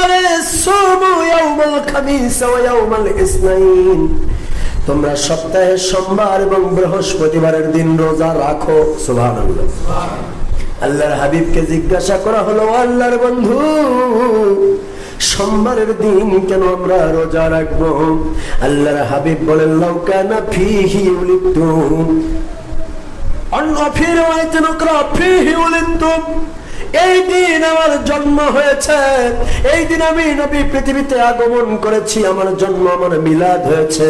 সুমু ইয়াউমাল খামিস ওয়া ইয়াউমাল ইসনাইন, তোমরা সপ্তাহে সোমবার এবং বৃহস্পতিবারের দিন রোজা রাখো। সুবহানাল্লাহ। আল্লাহর হাবিবকে জিজ্ঞাসা করা হলো, আল্লাহর বন্ধু, সোমবারের দিন কেন আমরা রোজা রাখবো? আল্লাহর হাবিব বলেন, লাউ কানা ফীহি উলিদতুম, অন্য ফির ওয়াইতে নুকরা ফীহি উলিদতুম, এই দিন আমার জন্ম হয়েছে, এই দিন আমি নবী পৃথিবীতে আগমন করেছি, আমার জন্ম, আমার মিলাদ হয়েছে,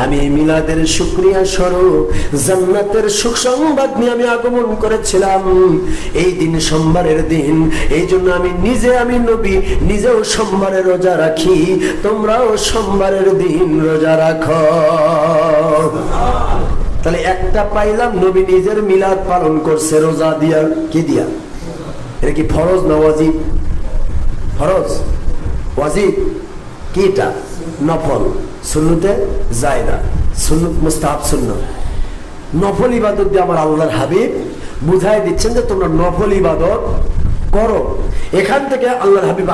আমি মিলাদের শুকরিয়া স্বরূপ জান্নাতের সুসংবাদ নিয়ে আমি আগমন করেছিলাম। এই দিন সোমবারের দিন, এই জন্য আমি নবী নিজেও সোমবারে রোজা রাখি, তোমরাও সোমবারের দিন রোজা রাখো। তাহলে একটা পাইলাম, নবী নিজের মিলাদ পালন করছে রোজা দিয়া। কি দিয়া? এটা কি ফরজ না ওয়াজিব? ফরজ, ওয়াজিব কি? এটা নফল, সুন্নতে জায়েদা, সুন্নত মুস্তাহাব সুন্নাত। নফল ইবাদত দিয়ে আমার আল্লাহর হাবিব বুঝাই দিচ্ছেন যে তোমরা নফল ইবাদত করো। এখান থেকে আল্লাহর হাবিব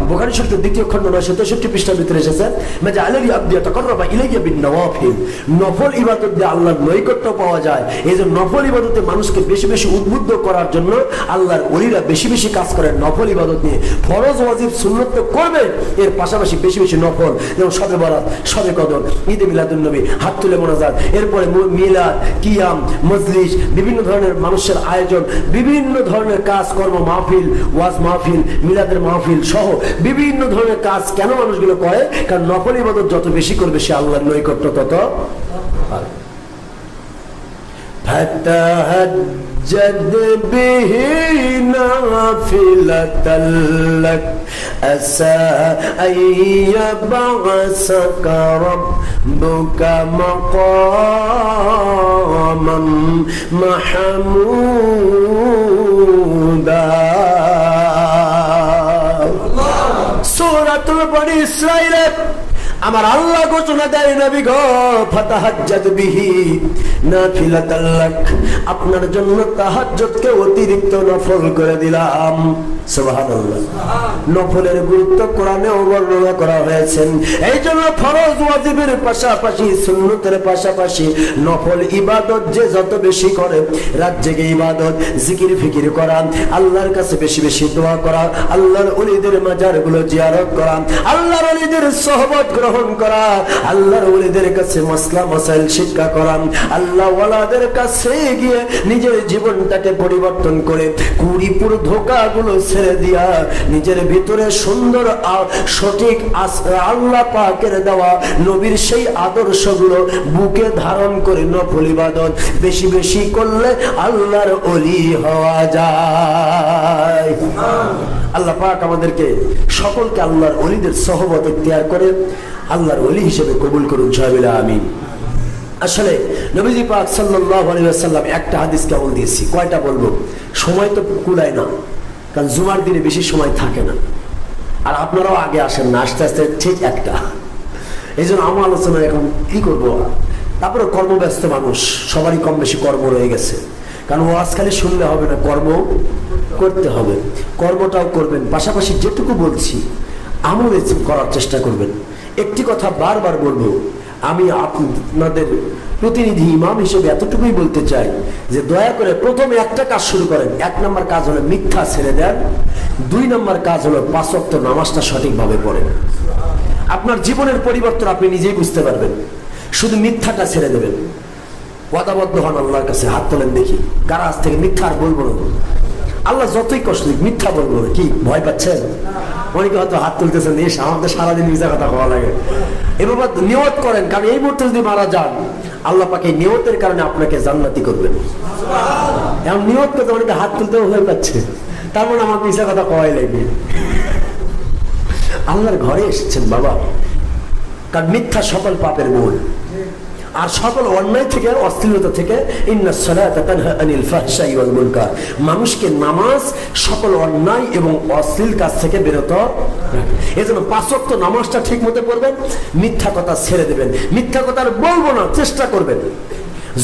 বুখারী শরীফের দ্বিতীয় খণ্ড 963 পৃষ্ঠার ভিতরে এসেছে, মাযা আলাইহি আবদি তাকাররাবা ইলাইয়া বিন নওয়াফিল, নফল ইবাদত দিয়ে আল্লাহর নৈকট্য পাওয়া যায়। এই যে নফল ইবাদতে মানুষকে বেশি বেশি উদ্বুদ্ধ করার জন্য আল্লাহর ওলিরা বেশি বেশি কাজ করেন নফল ইবাদত নিয়ে। ফরজ ওয়াজিব সুন্নাত তো করবে, এর পাশাপাশি বেশি বেশি নফল, যেমন শবে বরাত, শবে কদর, ঈদে মিলাদুন নবী, হাত তুলে মোনাজাত, এরপরে মিলাদ, কিয়াম, মজলিস, বিভিন্ন ধরনের মানুষের আয়োজন, বিভিন্ন ধরনের কাজ কর্ম, মাহফিল, ওয়াজ মাহফিল, মিলাদের মাহফিল সহ বিভিন্ন ধরনের কাজ কেন মানুষগুলো করে? কারণ নফল ইবাদত যত বেশি করবে সে আল্লাহর নৈকট্য তত পাবে। ফাতাহাজ্জাদ বিহি নাফিলাতাল লাক আসা আইয়াবআসাকা রাব্বুকা মাকামান মাহমুদা। সূরাতুল বনী ইসরাঈল আমার আল্লাহ ঘোষণা দেয়, নবী গো, ফাতাহাজ্জাদ বিহি নাফিলাতাল লাক, আপনার জন্য তাহাজ্জুদকে অতিরিক্ত নফল করে দিলাম। সুবহানাল্লাহ। নফলের গুরুত্ব কোরআনেও বর্ণনা করা হয়েছে। এই জন্য ফরজ ওয়াজিবের পাশাপাশি, সুন্নতের পাশাপাশি নফল ইবাদত যে যত বেশি করে, রাত জেগে ইবাদত, জিকির ফিকির করা, আল্লাহর কাছে বেশি বেশি দোয়া করা, আল্লাহর ওলিদের মাজারগুলো জিয়ারত করা, আল্লাহর ওলিদের সোহবত গ্রহণ করা, আল্লাহর ওলিদের কাছে মাসলা মাসাইল শিক্ষা করা, আল্লাহ ওয়ালাদের কাছে গিয়ে নিজের জীবনটাকে পরিবর্তন করে কুড়িপুর ধোঁকাগুলো ছেড়ে দিয়া নিজের ভিতরে সুন্দর সঠিক আল্লাহ পাকের দেওয়া নবীর সেই আদর্শগুলো বুকে ধারণ করে নফল ইবাদত বেশি বেশি করলে আল্লাহর ওলি হওয়া যায়। আল্লাহ পাক আমাদেরকে সকলকে আল্লাহর ওলিদের সহবত ইখতিয়ার করে আল্লাহর ওলি হিসেবে কবুল করুন, সাহেবেরা আমিন। আসলে নবীজি পাক সাল্লাল্লাহু আলাইহি ওয়াসাল্লাম একটা হাদিস কেবল দিয়েছি, কয়টা বলবো, সময় তো কুলায় না, কারণ জুমার দিনে বেশি সময় থাকে না, আর আপনারাও আগে আসেন না, আস্তে আস্তে ঠিক একটা। এই জন্য আমার আলোচনা এখন কি করবো, তারপরে কর্মব্যস্ত মানুষ, সবারই কম বেশি কর্ম রয়ে গেছে, কারণ ওয়াজ খালি শুনলে হবে না, কর্ম করতে হবে, কর্মটাও করবেন, পাশাপাশি যেটুকু বলছি আমলে করার চেষ্টা করবেন। একটি কথা বারবার বলবো, আমি আপনাদের প্রতিনিধি ইমাম হিসেবে এতটুকুই বলতে চাই যে দয়া করে প্রথমে একটা কাজ শুরু করেন। 1 নম্বর কাজ হলো মিথ্যা ছেড়ে দেন, 2 নম্বর কাজ হলো 5 ওয়াক্ত নামাজটা সঠিকভাবে পড়েন। আপনার জীবনের পরিবর্তন আপনি নিজেই বুঝতে পারবেন। শুধু মিথ্যাটা ছেড়ে দেবেন, ওয়াদাবদ্ধ হন আল্লাহর কাছে, হাত তোলেন দেখি কারা আজ থেকে মিথ্যা আর বলবো না। আল্লাহ যতই কষ্ট দিক মিথ্যা বলবো না, কি ভয় পাচ্ছেন? অনেকে হয়তো হাত তুলতেছেন, আমাদের সারাদিন মিথ্যা কথা বলা লাগে। এবার নিয়ত করেন, কারণ এই মুহূর্তে যদি মারা যান আল্লাহ পাক এই নিয়তের কারণে আপনাকে জান্নাতি করবেন। এখন নিয়ত করতে অনেকে হাত তুলতেও ভয় পাচ্ছে, তার মানে আমার মিথ্যা কথা কওয়াই লাগবে। আল্লাহর ঘরে এসেছেন বাবা, কারণ মিথ্যা সকল পাপের মূল, আর সকল অন্যায় থেকে, অশ্লীলতা থেকে। ইন্নাস সালাতা তানহা আনিল ফাহশাই ওয়াল মুনকার, মানুষকে নামাজ সকল অন্যায় এবং অশ্লীল কাজ থেকে বিরত রাখে। এজন্য 5 ওয়াক্ত নামাজটা ঠিক মতো পড়বেন, মিথ্যা কথা ছেড়ে দেবেন, মিথ্যা কথা আর বলবো না চেষ্টা করবেন।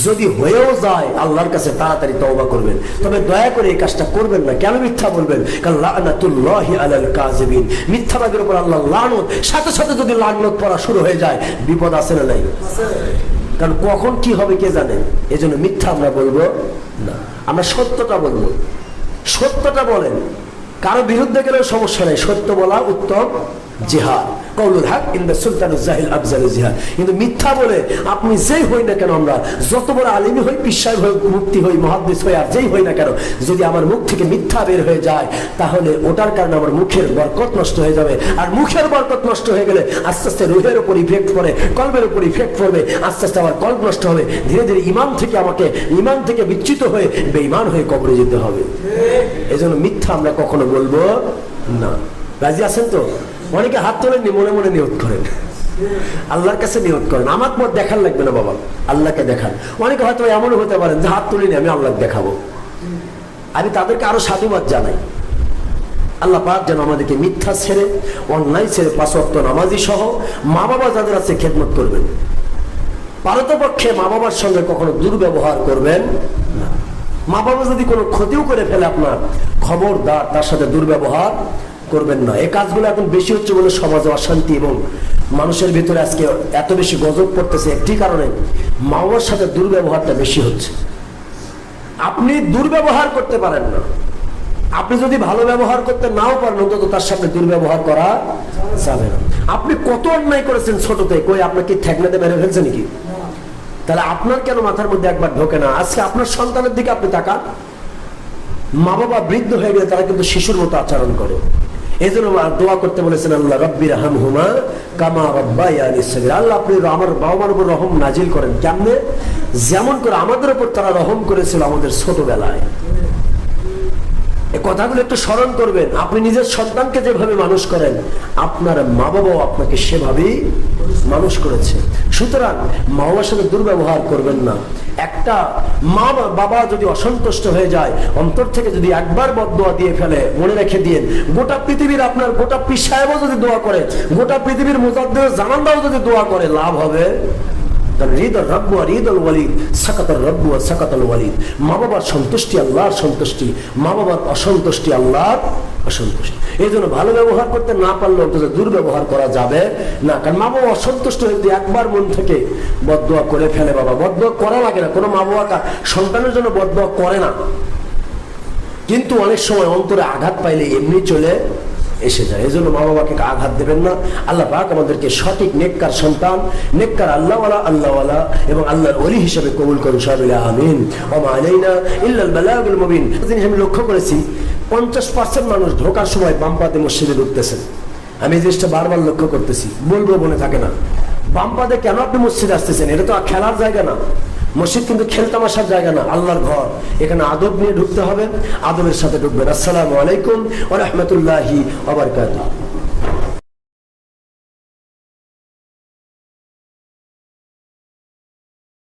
যদি হয়েও যায় আল্লাহর কাছে তাড়াতাড়ি তওবা করবেন, তবে দয়া করে এই কাজটা করবেন না। কেন মিথ্যা বলবেন? কারণ লানাতুল্লাহি আলাল কাযিবিন, মিথ্যাবাদীর উপর আল্লাহর লানত, সাথে সাথে যদি লানত পড়া শুরু হয়ে যায় বিপদ আছে না নাই? কারণ কখন কি হবে কে জানে। এজন্য মিথ্যা আমরা বলবো না, আমরা সত্যটা বলবো। সত্যটা বলেন, কারো বিরুদ্ধে গেলেও সমস্যা নেই, সত্য বলা উত্তম জিহাদ। কওলুল হক ইনদা সুলতানুজ জাহিল আফজালু জিহাদ। কিন্তু মিথ্যা বলে আপনি যেই হই না কেন, আমরা যত বড় আলিমী হই, পিশাব হই, মুফতি হই, মুহাদ্দিস হই, আর যেই হই না কেন, যদি আমার মুখ থেকে মিথ্যা বের হয়ে যায় তাহলে ওটার কারণে আমার মুখের বরকত নষ্ট হয়ে যাবে। আর মুখের বরকত নষ্ট হয়ে গেলে আস্তে আস্তে রুহের উপর ইফেক্ট পড়ে, কলবের উপর ইফেক্ট পড়বে, আস্তে আস্তে আমার কলব নষ্ট হবে, ধীরে ধীরে ইমান থেকে বিচ্যুত হয়ে বেঈমান হয়ে কবরে যেতে হবে। এজন্য মিথ্যা আমরা কখনো বলবো না। রাজি আছেন তো? অনেকে হাত তোলেননি, মনে মনে নিয়ত করেন, আল্লাহর কাছে নিয়ত করেন। আমার মত দেখার লাগবে না বাবা, আল্লাহকে দেখান। অনেকে হয়তো এমনও হতে পারেন যে হাত তুলিনি, আমি আল্লাহকে দেখাবো। আমি তাদেরকে আরো সাধুবাদ জানাই। আল্লাহ পাক যেন আমাদেরকে মিথ্যা ছেড়ে, অন্যায় ছেড়ে 5 ওয়াক্ত নামাজি সহ মা বাবা যাদের আছে খেদমত করবেন। পারতপক্ষে মা বাবার সঙ্গে কখনো দুর্ব্যবহার করবেন না। মা বাবা যদি কোনো ক্ষতিও করে ফেলে আপনার, খবরদার তার সাথে দুর্ব্যবহার করবেন না। এই কাজগুলো এখন বেশি হচ্ছে বলে সমাজে অশান্তি এবং মানুষের ভিতরে আজকে এত বেশি গজব পড়তেছে একটি কারণে, মা বাবার সাথে দুর্ব্যবহারটা বেশি হচ্ছে। আপনি দুর্ব্যবহার করতে পারেন না, আপনি যদি ভালো ব্যবহার করতে নাও পারেন অন্তত তার সাথে দুর্ব্যবহার করা যাবে না। আপনি কত অন্যায় করেছেন ছোটতে, কই আপনাকে ঠেকনাতে মেরে ফেলছে নাকি? তাহলে আপনার কেন মাথার মধ্যে একবার ঢোকে না? আজকে আপনার সন্তানের দিকে আপনি তাকান, মা বাবা বৃদ্ধ হয়ে গেলে তারা কিন্তু শিশুর মতো আচরণ করে। এই জন্য দোয়া করতে বলেছেন, আল্লাহ রাব্বির হামহুমা কামা রাব্বায়ানি সগীরা। আল্লাহ আপনি আমার বাবা মার উপর রহম নাজিল করেন। কেমনে? যেমন করে আমাদের উপর তারা রহম করেছিল আমাদের ছোটবেলায়। এই কথাগুলো একটু স্মরণ করবেন। আপনি নিজের সন্তানকে যেভাবে মানুষ করেন, আপনার মা বাবাও আপনাকে সেভাবেই মানুষ করেছে। সুতরাং মা বাবার সাথে দুর্ব্যবহার করবেন না। একটা মা বাবা যদি অসন্তুষ্ট হয়ে যায়, অন্তর থেকে যদি একবার বদদোয়া দিয়ে ফেলে, মনে রেখে দিয়েন, গোটা পৃথিবীর আপনার গোটা পীর সাহেবও যদি দোয়া করে, গোটা পৃথিবীর মুজাদ্দিদ জামানদাও যদি দোয়া করে, লাভ হবে। মা বাবার সন্তুষ্টি আল্লাহর সন্তুষ্টি, মা বাবার অসন্তুষ্টি আল্লাহর অসন্তুষ্টি। এই জন্য ভালো ব্যবহার করতে না পারলে অন্তত দুর্ব্যবহার করা যাবে না। কারণ মা বাবা অসন্তুষ্ট হয়ে যদি একবার মন থেকে বদদোয়া করে ফেলে, বাবা বদদোয়া করা লাগে না, কোনো মা বাবা সন্তানের জন্য বদদোয়া করে না, কিন্তু অনেক সময় অন্তরে আঘাত পাইলে এমনি চলে এসে যায়। এই জন্য মা বাবাকে আঘাত দেবেন না। আল্লাহ পাক আমাদেরকে সঠিক নেককার সন্তান, নেককার আল্লাহওয়ালা এবং আল্লাহর ওলি হিসেবে কবুল করুন। সবাই আমিন। ওয়া মা আলাইনা ইল্লাল বালাগুল মুবিন। জিনিস আমি লক্ষ্য করেছি, 50% মানুষ ঢোকার সময় বাম পাতে মসজিদে ঢুকতেছেন। আমি এই জিনিসটা বারবার লক্ষ্য করতেছি, বলবো মনে থাকে না। বাম পাতে কেন আপনি মসজিদে আসতেছেন? এটা তো খেলার জায়গা না, মসজিদ কিন্তু খেলতামাশার জায়গা না, আল্লাহর ঘর। এখানে আদব নিয়ে ঢুকতে হবে, আদবের সাথে ঢুকবেন। আসসালামু আলাইকুম ওয়া রাহমাতুল্লাহি ওয়া বারাকাতুহু।